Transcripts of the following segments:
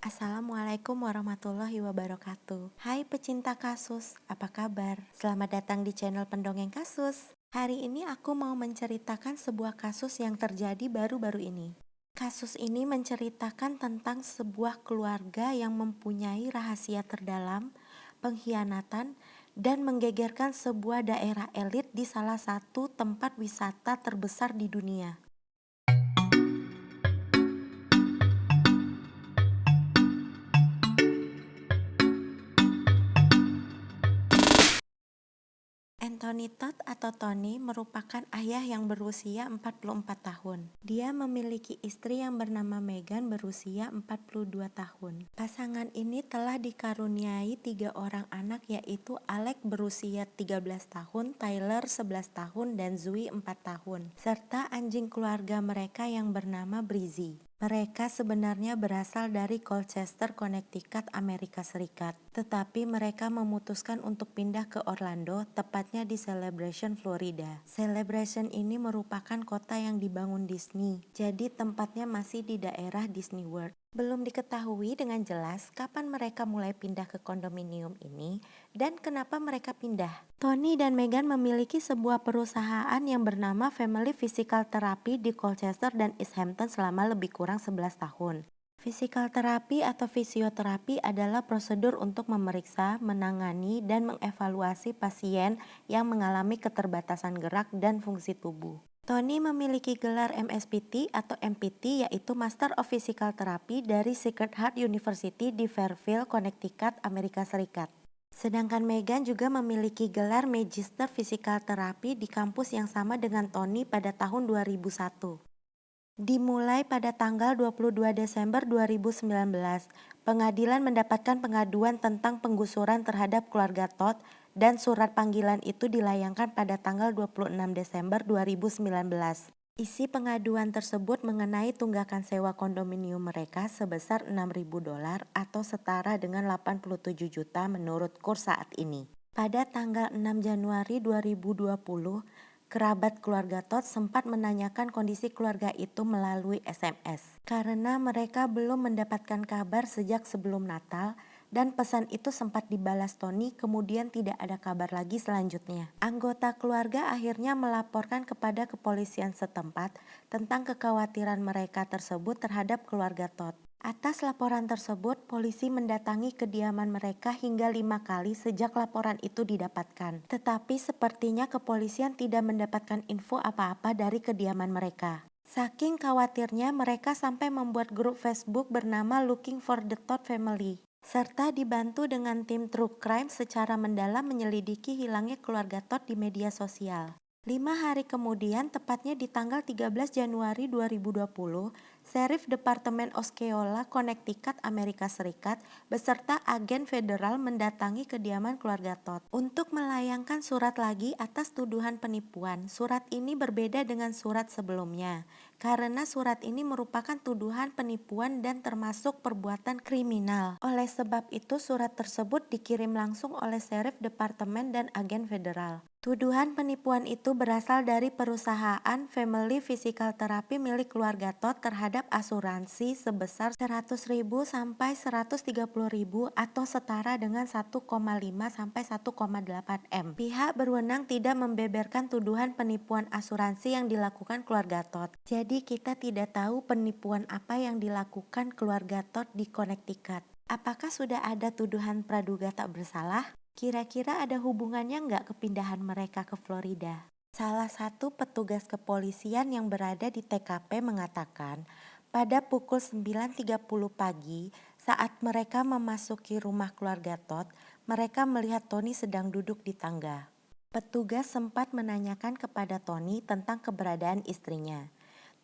Assalamualaikum warahmatullahi wabarakatuh. Hai pecinta kasus, apa kabar? Selamat datang di channel Pendongeng Kasus. Hari ini aku mau menceritakan sebuah kasus yang terjadi baru-baru ini. Kasus ini menceritakan tentang sebuah keluarga yang mempunyai rahasia terdalam, pengkhianatan, dan menggegerkan sebuah daerah elit di salah satu tempat wisata terbesar di dunia. Anthony Todd atau Tony merupakan ayah yang berusia 44 tahun. Dia memiliki istri yang bernama Megan berusia 42 tahun. Pasangan ini telah dikaruniai 3 orang anak, yaitu Alec berusia 13 tahun, Tyler 11 tahun, dan Zoe 4 tahun, serta anjing keluarga mereka yang bernama Breezy. Mereka sebenarnya berasal dari Colchester, Connecticut, Amerika Serikat. Tetapi mereka memutuskan untuk pindah ke Orlando, tepatnya di Celebration, Florida. Celebration ini merupakan kota yang dibangun Disney, jadi tempatnya masih di daerah Disney World. Belum diketahui dengan jelas kapan mereka mulai pindah ke kondominium ini dan kenapa mereka pindah. Tony dan Megan memiliki sebuah perusahaan yang bernama Family Physical Therapy di Colchester dan East Hampton selama lebih kurang 11 tahun. Physical therapy atau fisioterapi adalah prosedur untuk memeriksa, menangani, dan mengevaluasi pasien yang mengalami keterbatasan gerak dan fungsi tubuh. Tony memiliki gelar MSPT atau MPT, yaitu Master of Physical Therapy dari Sacred Heart University di Fairfield, Connecticut, Amerika Serikat. Sedangkan Megan juga memiliki gelar Magister Physical Therapy di kampus yang sama dengan Tony pada tahun 2001. Dimulai pada tanggal 22 Desember 2019, pengadilan mendapatkan pengaduan tentang penggusuran terhadap keluarga Todd dan surat panggilan itu dilayangkan pada tanggal 26 Desember 2019. Isi pengaduan tersebut mengenai tunggakan sewa kondominium mereka sebesar $6.000 atau setara dengan 87 juta menurut kurs saat ini. Pada tanggal 6 Januari 2020, kerabat keluarga Todd sempat menanyakan kondisi keluarga itu melalui SMS karena mereka belum mendapatkan kabar sejak sebelum Natal, dan pesan itu sempat dibalas Tony, kemudian tidak ada kabar lagi selanjutnya. Anggota keluarga akhirnya melaporkan kepada kepolisian setempat tentang kekhawatiran mereka tersebut terhadap keluarga Todd. Atas laporan tersebut, polisi mendatangi kediaman mereka hingga 5 kali sejak laporan itu didapatkan. Tetapi sepertinya kepolisian tidak mendapatkan info apa-apa dari kediaman mereka. Saking khawatirnya, mereka sampai membuat grup Facebook bernama Looking for the Todd Family, serta dibantu dengan tim True Crime secara mendalam menyelidiki hilangnya keluarga Todd di media sosial. 5 hari kemudian, tepatnya di tanggal 13 Januari 2020, Sheriff Departemen Osceola, Connecticut, Amerika Serikat, beserta agen federal mendatangi kediaman keluarga Todd untuk melayangkan surat lagi atas tuduhan penipuan. Surat ini berbeda dengan surat sebelumnya, karena surat ini merupakan tuduhan penipuan dan termasuk perbuatan kriminal. Oleh sebab itu, surat tersebut dikirim langsung oleh Sheriff Departemen dan agen federal. Tuduhan penipuan itu berasal dari perusahaan Family Physical Therapy milik keluarga Todd terhadap asuransi sebesar 100.000 sampai 130.000 atau setara dengan 1,5 sampai 1,8 M. Pihak berwenang tidak membeberkan tuduhan penipuan asuransi yang dilakukan keluarga Todd. Jadi kita tidak tahu penipuan apa yang dilakukan keluarga Todd di Connecticut. Apakah sudah ada tuduhan praduga tak bersalah? Kira-kira ada hubungannya nggak kepindahan mereka ke Florida? Salah satu petugas kepolisian yang berada di TKP mengatakan, pada pukul 9.30 pagi saat mereka memasuki rumah keluarga Todd, mereka melihat Tony sedang duduk di tangga. Petugas sempat menanyakan kepada Tony tentang keberadaan istrinya.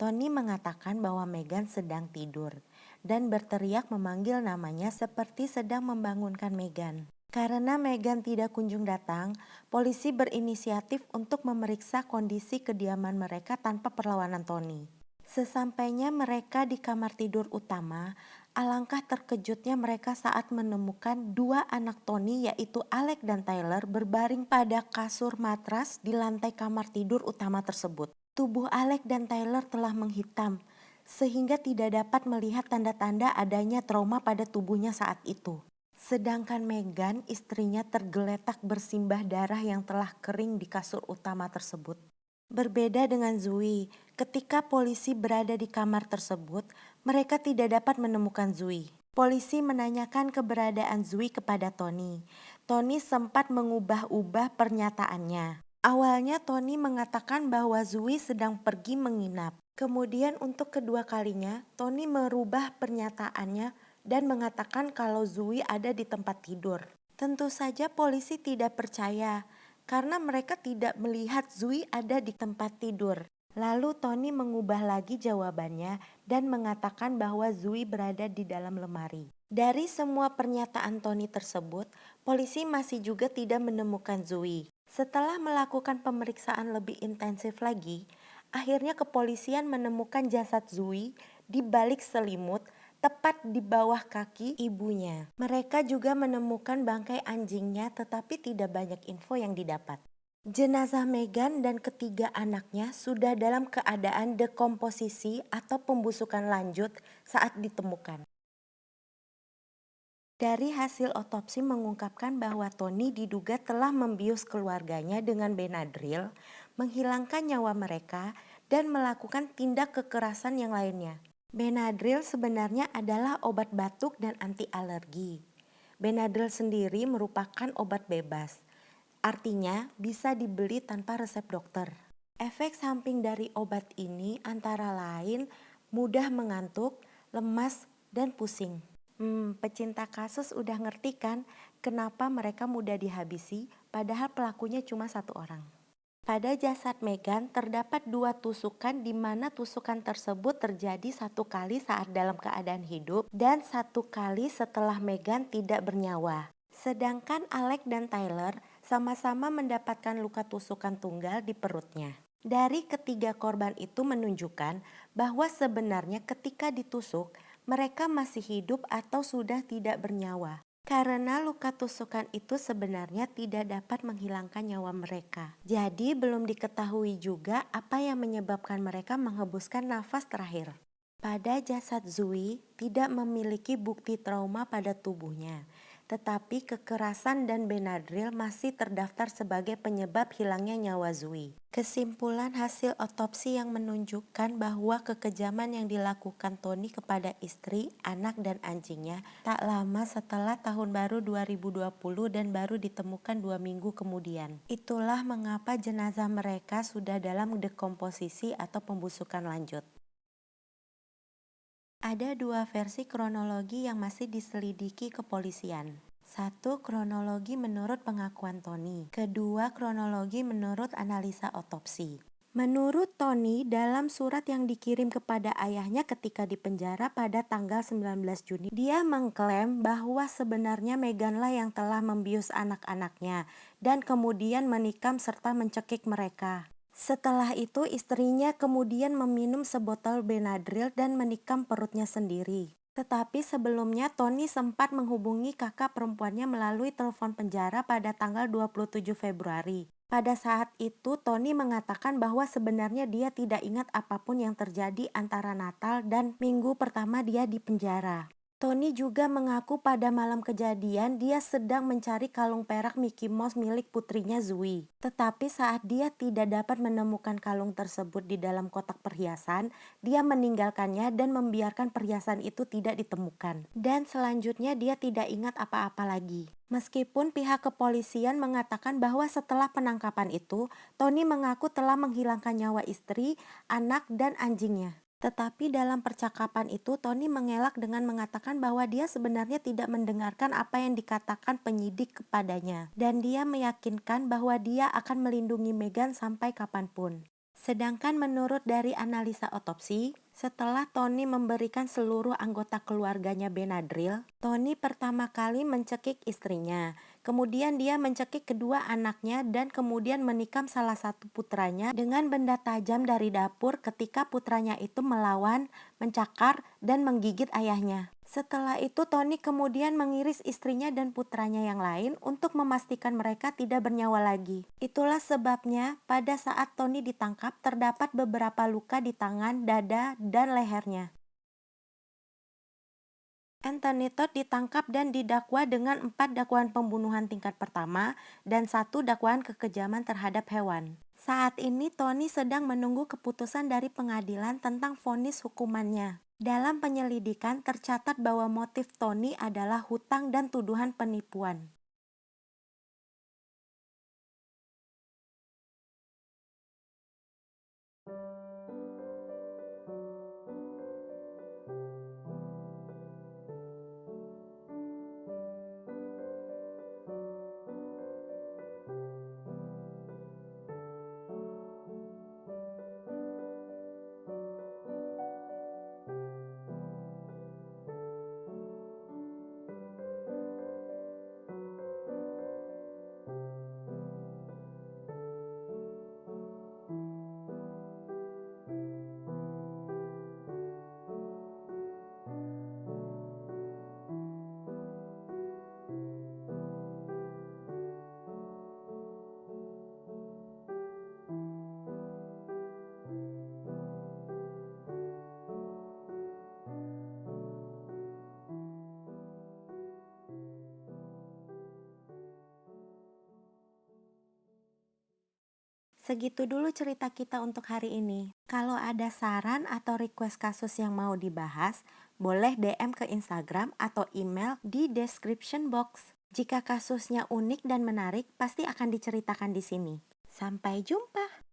Tony mengatakan bahwa Megan sedang tidur dan berteriak memanggil namanya seperti sedang membangunkan Megan. Karena Megan tidak kunjung datang, polisi berinisiatif untuk memeriksa kondisi kediaman mereka tanpa perlawanan Tony. Sesampainya mereka di kamar tidur utama, alangkah terkejutnya mereka saat menemukan 2 anak Tony, yaitu Alec dan Tyler, berbaring pada kasur matras di lantai kamar tidur utama tersebut. Tubuh Alec dan Tyler telah menghitam, sehingga tidak dapat melihat tanda-tanda adanya trauma pada tubuhnya saat itu. Sedangkan Meghan, istrinya, tergeletak bersimbah darah yang telah kering di kasur utama tersebut. Berbeda dengan Zui, ketika polisi berada di kamar tersebut, mereka tidak dapat menemukan Zui. Polisi menanyakan keberadaan Zui kepada Tony. Tony sempat mengubah-ubah pernyataannya. Awalnya Tony mengatakan bahwa Zui sedang pergi menginap. Kemudian untuk kedua kalinya, Tony merubah pernyataannya dan mengatakan kalau Zui ada di tempat tidur. Tentu saja polisi tidak percaya karena mereka tidak melihat Zui ada di tempat tidur. Lalu Tony mengubah lagi jawabannya dan mengatakan bahwa Zui berada di dalam lemari. Dari semua pernyataan Tony tersebut, polisi masih juga tidak menemukan Zui. Setelah melakukan pemeriksaan lebih intensif lagi, akhirnya kepolisian menemukan jasad Zui di balik selimut tepat di bawah kaki ibunya. Mereka juga menemukan bangkai anjingnya, tetapi tidak banyak info yang didapat. Jenazah Meghan dan ketiga anaknya sudah dalam keadaan dekomposisi atau pembusukan lanjut saat ditemukan. Dari hasil otopsi mengungkapkan bahwa Tony diduga telah membius keluarganya dengan Benadryl, menghilangkan nyawa mereka, dan melakukan tindak kekerasan yang lainnya. Benadryl sebenarnya adalah obat batuk dan anti alergi. Benadryl sendiri merupakan obat bebas, artinya bisa dibeli tanpa resep dokter. Efek samping dari obat ini antara lain mudah mengantuk, lemas, dan pusing. Pecinta kasus udah ngerti kan kenapa mereka mudah dihabisi padahal pelakunya cuma satu orang. Pada jasad Meghan terdapat 2 tusukan di mana tusukan tersebut terjadi 1 kali saat dalam keadaan hidup dan 1 kali setelah Meghan tidak bernyawa. Sedangkan Alex dan Tyler sama-sama mendapatkan luka tusukan tunggal di perutnya. Dari ketiga korban itu menunjukkan bahwa sebenarnya ketika ditusuk, mereka masih hidup atau sudah tidak bernyawa. Karena luka tusukan itu sebenarnya tidak dapat menghilangkan nyawa mereka. Jadi belum diketahui juga apa yang menyebabkan mereka menghembuskan nafas terakhir. Pada jasad Zui tidak memiliki bukti trauma pada tubuhnya, tetapi kekerasan dan Benadryl masih terdaftar sebagai penyebab hilangnya nyawa Zui. Kesimpulan hasil otopsi yang menunjukkan bahwa kekejaman yang dilakukan Tony kepada istri, anak, dan anjingnya tak lama setelah tahun baru 2020 dan baru ditemukan 2 minggu kemudian. Itulah mengapa jenazah mereka sudah dalam dekomposisi atau pembusukan lanjut. Ada 2 versi kronologi yang masih diselidiki kepolisian. 1. Kronologi menurut pengakuan Tony. Kedua, kronologi menurut analisa otopsi. Menurut Tony, dalam surat yang dikirim kepada ayahnya ketika dipenjara pada tanggal 19 Juni, dia mengklaim bahwa sebenarnya Meghanlah yang telah membius anak-anaknya dan kemudian menikam serta mencekik mereka. Setelah itu istrinya kemudian meminum sebotol Benadryl dan menikam perutnya sendiri. Tetapi sebelumnya Tony sempat menghubungi kakak perempuannya melalui telepon penjara pada tanggal 27 Februari. Pada saat itu Tony mengatakan bahwa sebenarnya dia tidak ingat apapun yang terjadi antara Natal dan minggu pertama dia di penjara. Tony juga mengaku pada malam kejadian dia sedang mencari kalung perak Mickey Mouse milik putrinya Zui. Tetapi saat dia tidak dapat menemukan kalung tersebut di dalam kotak perhiasan, dia meninggalkannya dan membiarkan perhiasan itu tidak ditemukan. Dan selanjutnya dia tidak ingat apa-apa lagi. Meskipun pihak kepolisian mengatakan bahwa setelah penangkapan itu, Tony mengaku telah menghilangkan nyawa istri, anak, dan anjingnya. Tetapi dalam percakapan itu Tony mengelak dengan mengatakan bahwa dia sebenarnya tidak mendengarkan apa yang dikatakan penyidik kepadanya. Dan dia meyakinkan bahwa dia akan melindungi Meghan sampai kapanpun. Sedangkan menurut dari analisa otopsi, setelah Tony memberikan seluruh anggota keluarganya Benadryl, Tony pertama kali mencekik istrinya. Kemudian dia mencekik kedua anaknya dan kemudian menikam salah satu putranya dengan benda tajam dari dapur ketika putranya itu melawan, mencakar, dan menggigit ayahnya. Setelah itu Tony kemudian mengiris istrinya dan putranya yang lain untuk memastikan mereka tidak bernyawa lagi. Itulah sebabnya pada saat Tony ditangkap terdapat beberapa luka di tangan, dada, dan lehernya. Anthony Todd ditangkap dan didakwa dengan 4 dakwaan pembunuhan tingkat pertama dan 1 dakwaan kekejaman terhadap hewan. Saat ini Tony sedang menunggu keputusan dari pengadilan tentang vonis hukumannya. Dalam penyelidikan tercatat bahwa motif Tony adalah hutang dan tuduhan penipuan. Segitu dulu cerita kita untuk hari ini. Kalau ada saran atau request kasus yang mau dibahas, boleh DM ke Instagram atau email di description box. Jika kasusnya unik dan menarik, pasti akan diceritakan di sini. Sampai jumpa!